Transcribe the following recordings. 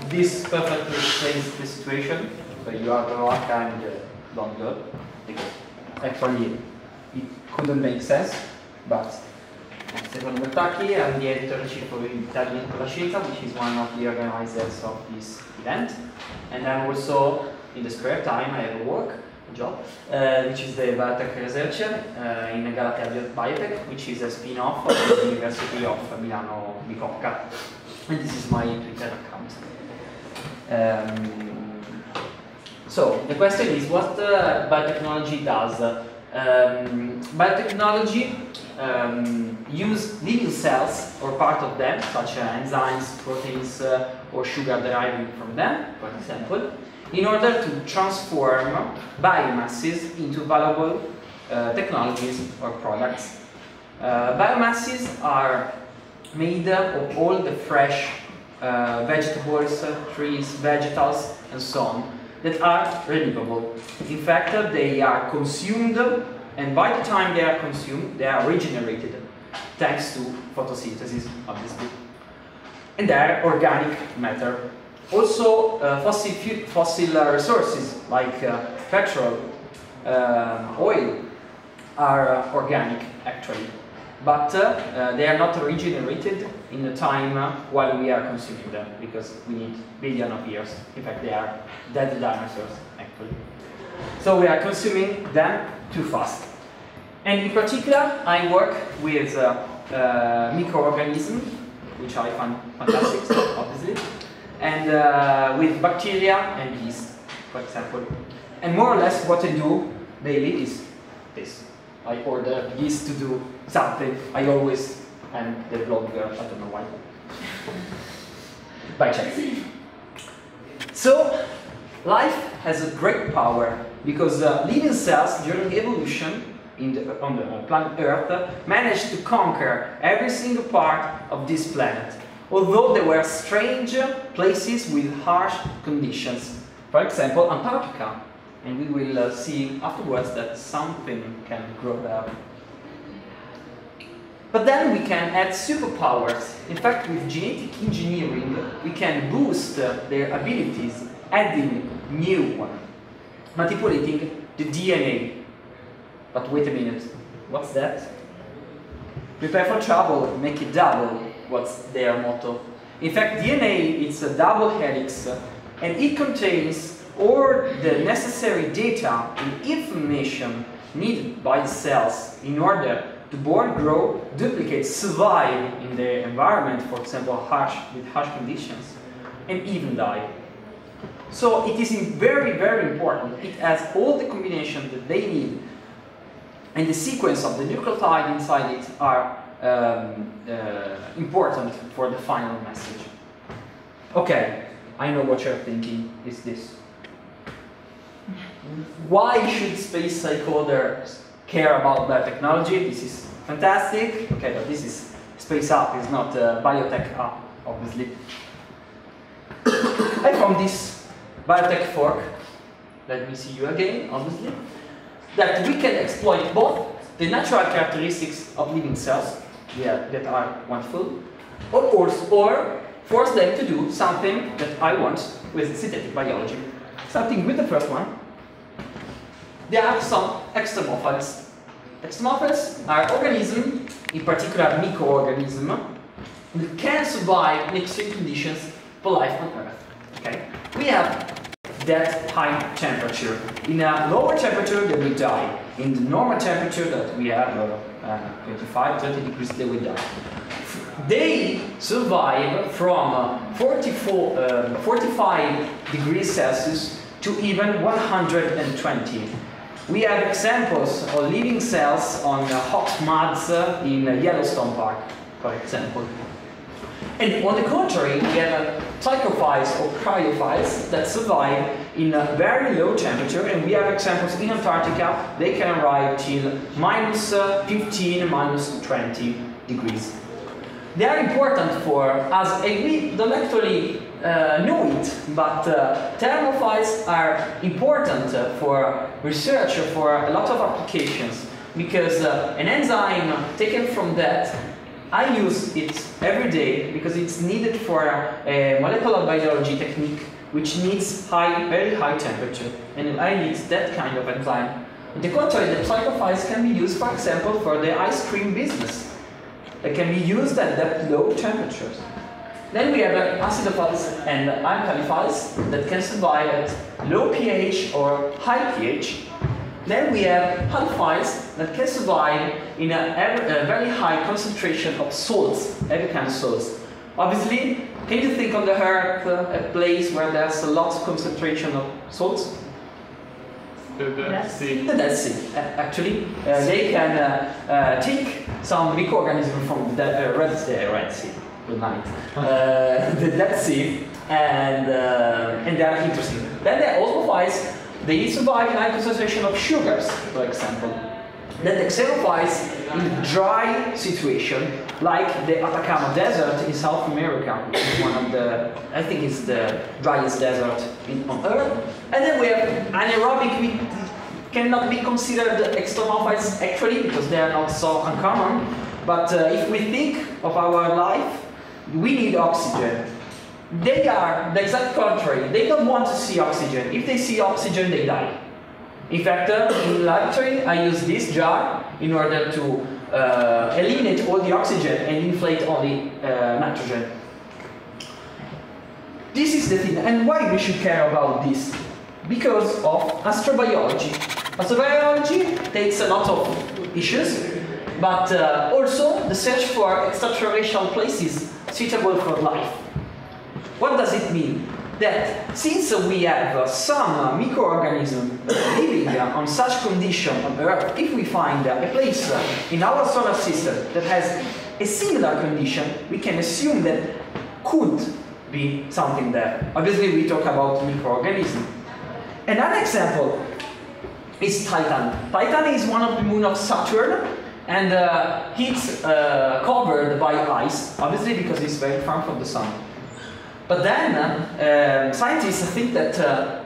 this perfectly explains the situation. So you have the rock and don't go, because actually it couldn't make sense, but Stefano Bertacchi, I'm the editor-in-chief of Italian con la Scienza, which is one of the organizers of this event. And I'm also, in the spare time, I have a job, which is the Biotech researcher in Galatea Biotech, which is a spin-off of the University of Milano Bicocca. And this is my Twitter account. So, the question is what biotechnology does. Biotechnology use living cells or part of them, such as enzymes, proteins, or sugar deriving from them, for example, in order to transform biomasses into valuable technologies or products. Biomasses are made of all the fresh vegetables, trees, vegetables, and so on, that are renewable. In fact, they are consumed, and by the time they are consumed, they are regenerated, thanks to photosynthesis, obviously. And they are organic matter. Also, fossil resources, like petrol, oil, are organic, actually. But they are not regenerated in the time while we are consuming them, because we need billions of years. In fact, they are dead dinosaurs, actually. So we are consuming them too fast. And in particular, I work with microorganisms, which I find fantastic, obviously, and with bacteria and yeast, for example. And more or less what I do daily is this. I order yeast to do something. I always am the blogger, I don't know why. By chance. So, life has a great power because living cells during evolution on the planet Earth managed to conquer every single part of this planet, although there were strange places with harsh conditions. For example, Antarctica. And we will see afterwards that something can grow there. But then we can add superpowers. In fact, with genetic engineering, we can boost their abilities, adding new ones, manipulating the DNA. But wait a minute, what's that? Prepare for trouble, make it double. What's their motto? In fact, DNA is a double helix, and it contains all the necessary data and information needed by the cells in order to born, grow, duplicate, survive in the environment, for example, with harsh conditions, and even die. So it is very, very important. It has all the combinations that they need, and the sequence of the nucleotide inside it are important for the final message. Okay, I know what you're thinking. Is this? Why should space stakeholders care about biotechnology? This is fantastic. Okay, but this is Space Up, is not Biotech Up, obviously. I found this Biotech fork. Let me see you again, obviously. That we can exploit both the natural characteristics of living cells, that are wonderful, or force them to do something that I want with synthetic biology. Starting with the first one. There are some extremophils. Extremophils are organisms, in particular microorganisms, that can survive in extreme conditions for life on Earth. Okay? We have that high temperature. In a lower temperature, they will die. In the normal temperature that we have, 25, 30 degrees, they will die. They survive from 45 degrees Celsius to even 120. We have examples of living cells on hot muds in Yellowstone Park, for example. And on the contrary, we have trichophiles or cryophiles that survive in a very low temperature, and we have examples in Antarctica. They can arrive till minus 15, minus 20 degrees. They are important for us, and we don't actually know it, but thermophiles are important for research, for a lot of applications, because an enzyme taken from that I use it every day because it's needed for a molecular biology technique which needs very high temperature, and I need that kind of enzyme. On the contrary, the glycophiles can be used, for example, for the ice cream business. They can be used at that low temperatures. Then we have acidophiles and alkaliphiles that can survive at low pH or high pH. Then we have halophiles that can survive in a very high concentration of salts, every kind of salts. Obviously, can you think on the Earth a place where there's a lot of concentration of salts? The Dead Sea. The Dead Sea. Actually, they can take some microorganisms from the Red Sea. Good night. The Dead Sea, and they are interesting. Then there are osmophiles. They survive in high concentration of sugars, for example. Then the xerophiles in a dry situation, like the Atacama Desert in South America, which is one of the, I think it's the driest desert on Earth. And then we have anaerobic, we cannot be considered extremophiles actually, because they are not so uncommon. But if we think of our life, we need oxygen. They are the exact contrary. They don't want to see oxygen. If they see oxygen, they die. In fact, in laboratory, I use this jar in order to eliminate all the oxygen and inflate all the nitrogen. This is the thing. And why we should care about this? Because of astrobiology. Astrobiology takes a lot of issues, but also the search for extraterrestrial places suitable for life. What does it mean? That since we have some microorganism living on such condition on Earth, if we find a place in our solar system that has a similar condition, we can assume that could be something there. Obviously, we talk about microorganism. Another example is Titan. Titan is one of the moons of Saturn, and it's covered by ice, obviously because it's very far from the sun. But then scientists think that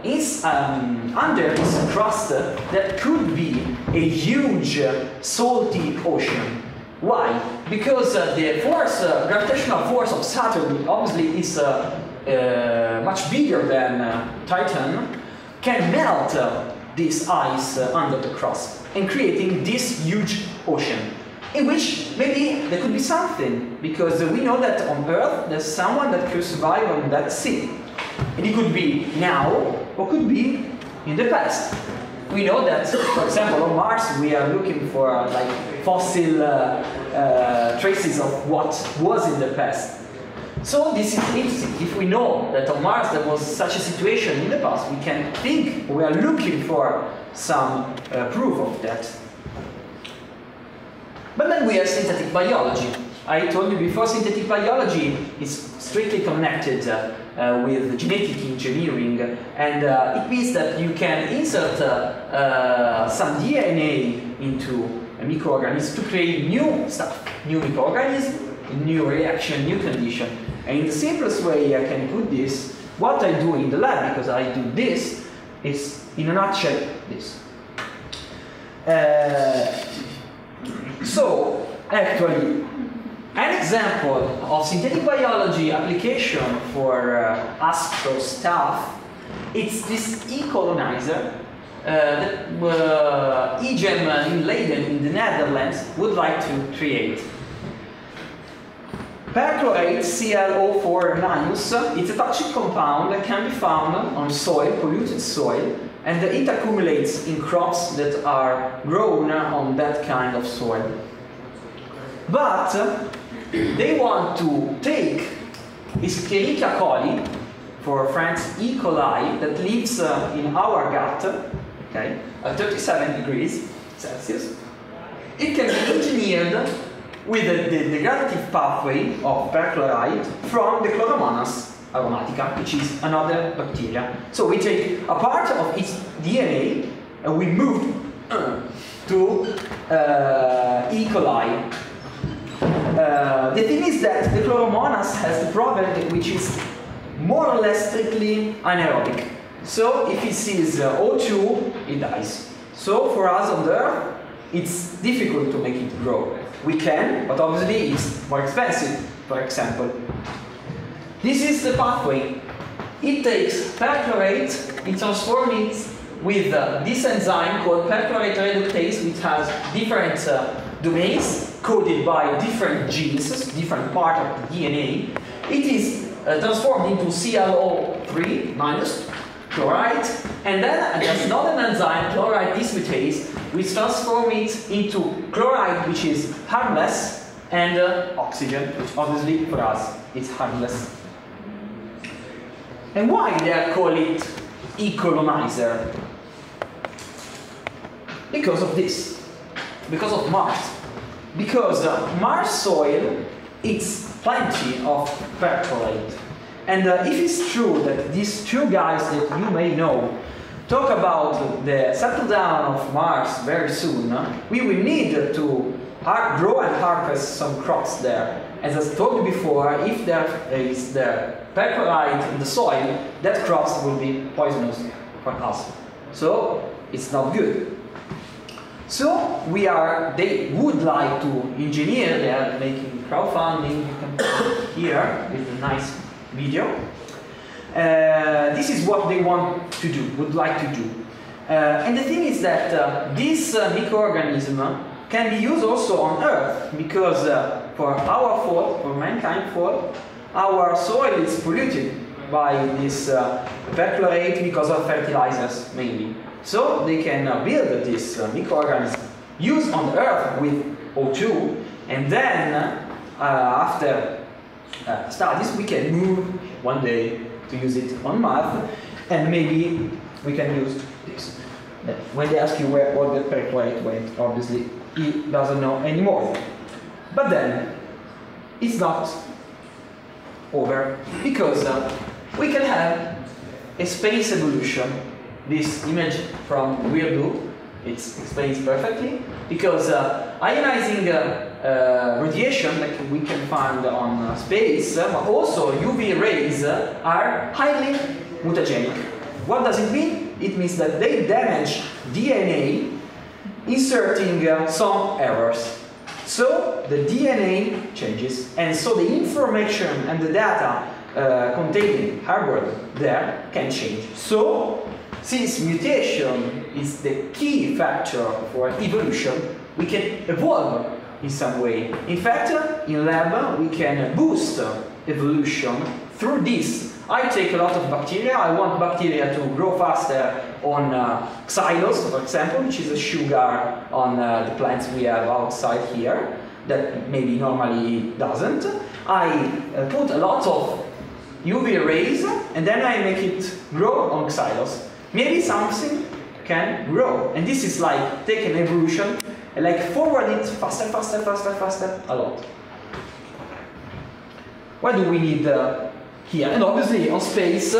it's under its crust there could be a huge salty ocean. Why? Because the force, gravitational force of Saturn obviously is much bigger than Titan, can melt this ice under the crust and creating this huge ocean. In which maybe there could be something, because we know that on Earth there's someone that could survive on that sea. And it could be now, or could be in the past. We know that, for example, on Mars we are looking for like fossil traces of what was in the past. So this is interesting. If we know that on Mars there was such a situation in the past, we can think, we are looking for some proof of that. But then we have synthetic biology. I told you before, synthetic biology is strictly connected with genetic engineering, and it means that you can insert some DNA into a microorganism to create new stuff, new microorganism, new reaction, new condition. And in the simplest way I can put this, what I do in the lab, because I do this, is in a nutshell this. So, actually, an example of synthetic biology application for astro stuff, it's this E-colonizer that EGEM in Leiden in the Netherlands would like to create. Perchlorate ClO4-, it's a toxic compound that can be found on soil, polluted soil, and it accumulates in crops that are grown on that kind of soil. But they want to take Escherichia coli, for France E. coli, that lives in our gut, okay, at 37 degrees Celsius. It can be engineered with the degradative pathway of perchlorate from the Chloromonas aromatica, which is another bacteria. So we take a part of its DNA and we move to E. coli. The thing is that the Chloromonas has the problem which is more or less strictly anaerobic. So if it sees O2, it dies. So for us on the Earth, it's difficult to make it grow. We can, but obviously it's more expensive, for example. This is the pathway. It takes perchlorate, it transforms it with this enzyme called perchlorate reductase, which has different domains coded by different genes, different part of the DNA. It is transformed into ClO3 minus chloride, and then there's another enzyme, chloride dismutase, which transforms it into chloride, which is harmless, and oxygen, which obviously for us is harmless. And why they call it E-colonizer? Because of this, because of Mars. Because Mars soil, it's plenty of perchlorate. And if it's true that these two guys that you may know talk about the settle down of Mars very soon, we will need to grow and harvest some crops there. As I told you before, if there is the perchlorate in the soil, that crops will be poisonous for us. So it's not good. So they would like to engineer, they are making crowdfunding, you can put here with a nice video. This is what they want to do, would like to do. And the thing is that this microorganism can be used also on Earth, because for our fault, for mankind's fault, our soil is polluted by this perchlorate because of fertilizers mainly. So they can build this microorganism, use on Earth with O2, and then after studies we can move one day to use it on Mars, and maybe we can use this. When they ask you where all the perchlorate went, obviously he doesn't know anymore. But then it's not over, because we can have a space evolution. This image from Weirdo, it explains perfectly, because ionizing radiation that we can find on space, but also UV rays, are highly mutagenic. What does it mean? It means that they damage DNA, inserting some errors. So the DNA changes, and so the information and the data contained, harbored there, can change. So, since mutation is the key factor for evolution, we can evolve in some way. In fact, in lab, we can boost evolution through this. I take a lot of bacteria. I want bacteria to grow faster on xylose, for example, which is a sugar on the plants we have outside here, that maybe normally doesn't. I put a lot of UV rays, and then I make it grow on xylose. Maybe something can grow, and this is like take an evolution and like forward it faster, faster, faster, faster, a lot. What do we need here? And obviously on space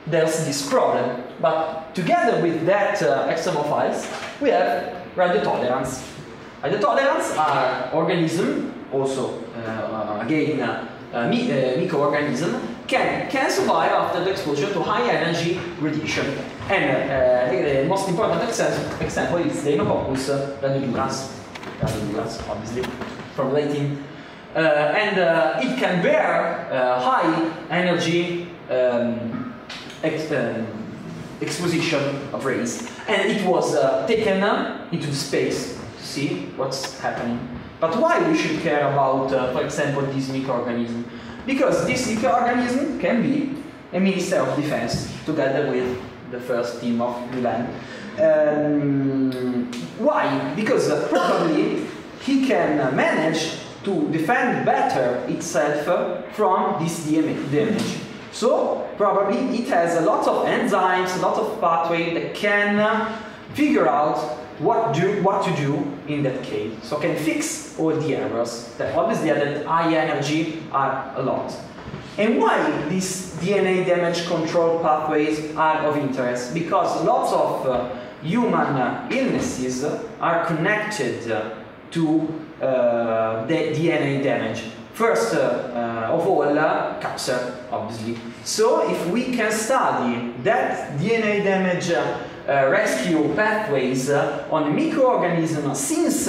there's this problem, but together with that extremophiles we have radiotolerance. Radiotolerance are organisms, also again microorganisms, can survive after the exposure to high energy radiation. And the most important example is the Deinococcus radiodurans, obviously, from Latin. And it can bear high energy exposition of rays. And it was taken into space to see what's happening. But why we should care about, for example, this microorganism? Because this microorganism can be a Minister of Defense together with the first team of Milan. Why? Because probably he can manage to defend better itself from this damage. So probably it has a lot of enzymes, a lot of pathways that can figure out what to do in that case. So can fix all the errors that obviously at high energy are a lot. And why these DNA damage control pathways are of interest? Because lots of human illnesses are connected to the DNA damage. first of all, cancer, obviously. So if we can study that DNA damage rescue pathways on microorganisms, since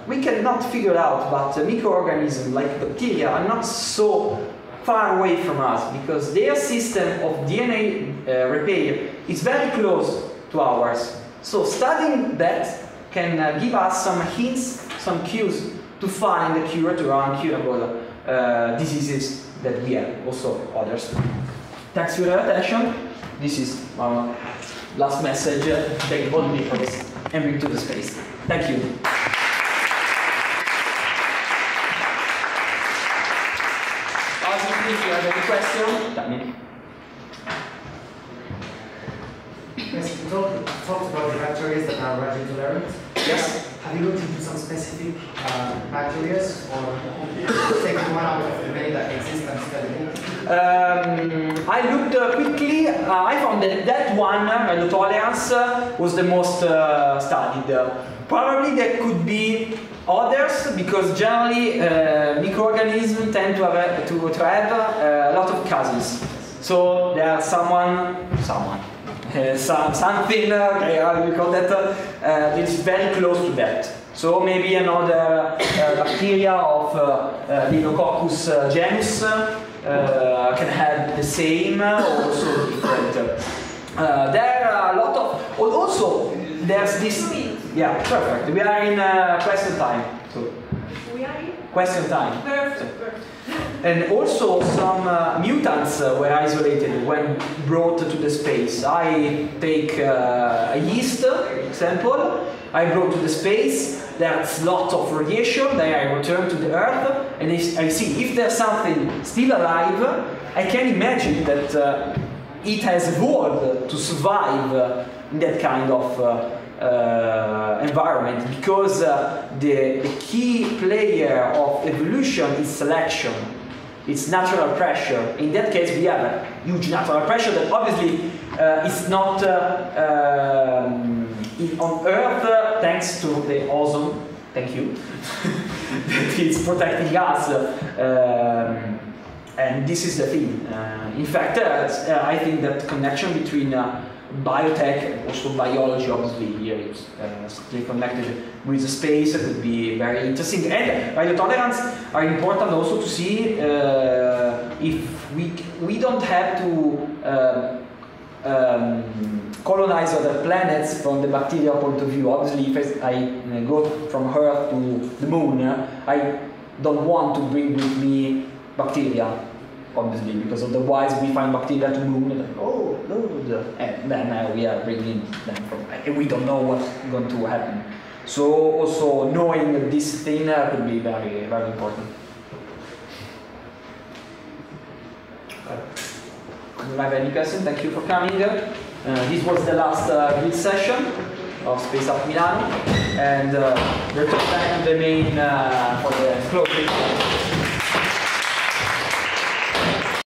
we cannot figure out, but microorganisms like bacteria are not so far away from us, because their system of DNA repair is very close to ours. So studying that can give us some hints, some cues to find a cure to uncurable diseases that we have, also others. Thanks for your attention. This is our last message. Take boldly for this and bring to the space. Thank you. If you have any question, tell me. Yes, you talked about the bacteria that are ready to learn. Yes. Have you looked into some specific bacteria, or taken one out of the many that exist and studied? I looked quickly. I found that that one, tolerance, was the most studied. Probably there could be others, because generally microorganisms tend to have a lot of cousins. So there are something, how do you call that, that is very close to that. So maybe another bacteria of Deinococcus genus can have the same, also different. There are a lot of, also there's this, yeah, perfect. We are in question time. So. We are in? Question time. Perfect. And also some mutants were isolated when brought to the space. I take a yeast example, I brought to the space, there's lots of radiation, then I return to the Earth, and I see if there's something still alive, I can imagine that it has evolved to survive in that kind of environment, because the key player of evolution is selection. It's natural pressure. In that case, we have a huge natural pressure that obviously is not on Earth, thanks to the ozone. Thank you. That is protecting us. And this is the thing. In fact, I think that connection between biotech and also biology, obviously here it's strictly connected with the space, could be very interesting. And biotolerance are important also to see if we don't have to colonize other planets from the bacterial point of view. Obviously, if I go from Earth to the Moon, I don't want to bring with me bacteria, obviously, because otherwise we find bacteria to Moon, like, oh, good, and then we are bringing them from, and we don't know what's going to happen. So also knowing this thing could be very, very important. I don't have any question. Thank you for coming. This was the last grid session of Space Up Milano, and we'll come back to the main for the close.